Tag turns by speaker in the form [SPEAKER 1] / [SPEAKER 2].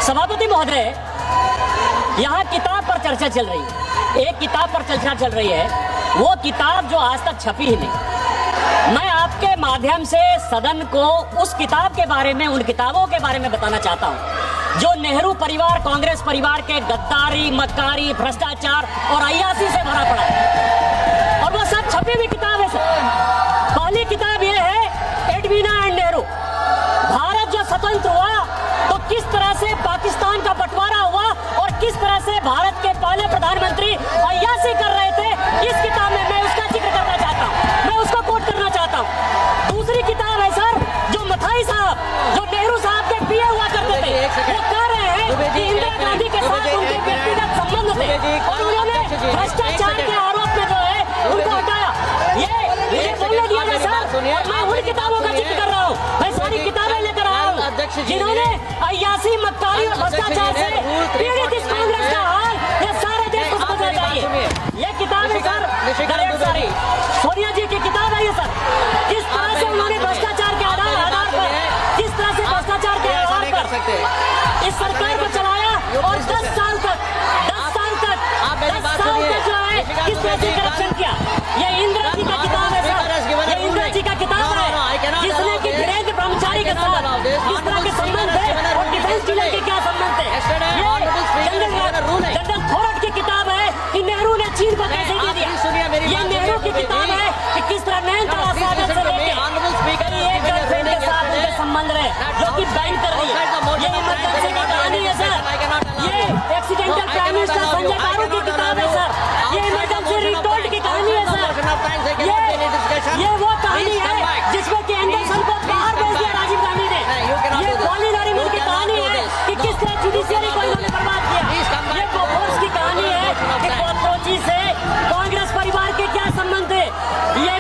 [SPEAKER 1] सभापति महोदय, यहाँ किताब पर चर्चा चल रही है, एक किताब पर चर्चा चल रही है, वो किताब जो आज तक छपी ही नहीं। मैं आपके माध्यम से सदन को उस किताब के बारे में, उन किताबों के बारे में बताना चाहता हूँ जो नेहरू परिवार, कांग्रेस परिवार के गद्दारी, मक्कारी, भ्रष्टाचार और अय्यासी से भरा पड़ा है, और वो सब छपी हुई किताब है सर। पहली किताब ये है एडवीना एंड नेहरू। भारत जो स्वतंत्र हुआ तो किस तरह से पाकिस्तान का बंटवारा हुआ और किस तरह से भारत के पहले प्रधानमंत्री अय्यासी कर रहे थे, इस किताब में मैं उसका जिक्र करना चाहता हूँ, मैं उसको कोट करना चाहता हूँ। दूसरी किताब है सर जो मथाई साहब, जो नेहरू साहब के पीए हुआ करते थे, वो कह रहे हैं कि इंदिरा गांधी के साथ उनके व्यक्तिगत संबंध थे और उन्होंने भ्रष्टाचार के आरोप में जो है उनको हटाया। ये बोलने दिया ना सर, मैं उन किताबों का जिक्र कर रहा हूँ, मैं सारी किताबें लेकर आया हूँ जिन्होंने अय्यासी, मक्कारी और भ्रष्टाचार से पीड़ित इस कांग्रेस का हाल ये सारे देश को समझना चाहिए। ये किताब है सर, सारी सोनिया जी की किताब है ये सर। किस तरह से उन्होंने भ्रष्टाचार के आधार पर, किस तरह से भ्रष्टाचार के आधार पर इस सरकार को चलाया और 10 साल तक जो है किस तरह से करप्शन किया। ये इंदिरा जी का किताब है सर, ये इंदिरा जी का किताब है जिसने कि वीरेंद्र ब्रह्मचारी के साथ किस तरह के संबंध थे और डिफेंस डीलर के क्या संबंध थे। ये जनरल थोरट की किताब है कि नेहरू ने चीन को कैसे दे दिया। ये नेहरू की किताब है कि किस तरह नैनीताल सागर से लेकर एक गर्लफ्रेंड के साथ उनके संबंध रहे जो कि बैन कर दी। ये इमरजेंसी की कहानी है सर, ये एक्सीडेंटल प्राइम मिनिस्टर संजय गारू की किताब है सर, ये इमरजेंसी रिटोल्ड की कहानी है सर, ये वो कहानी है जिसमें कि एंडरसन को बाहर भेज दिया राजीव गांधी ने। ये कॉलिन हरिमन की कहानी है कि किस तरह जुडिशियरी को इन्होंने बर्बाद किया। ये बोफोर्स की कहानी है कि कॉकरोची से कांग्रेस परिवार के क्या संबंध थे। ये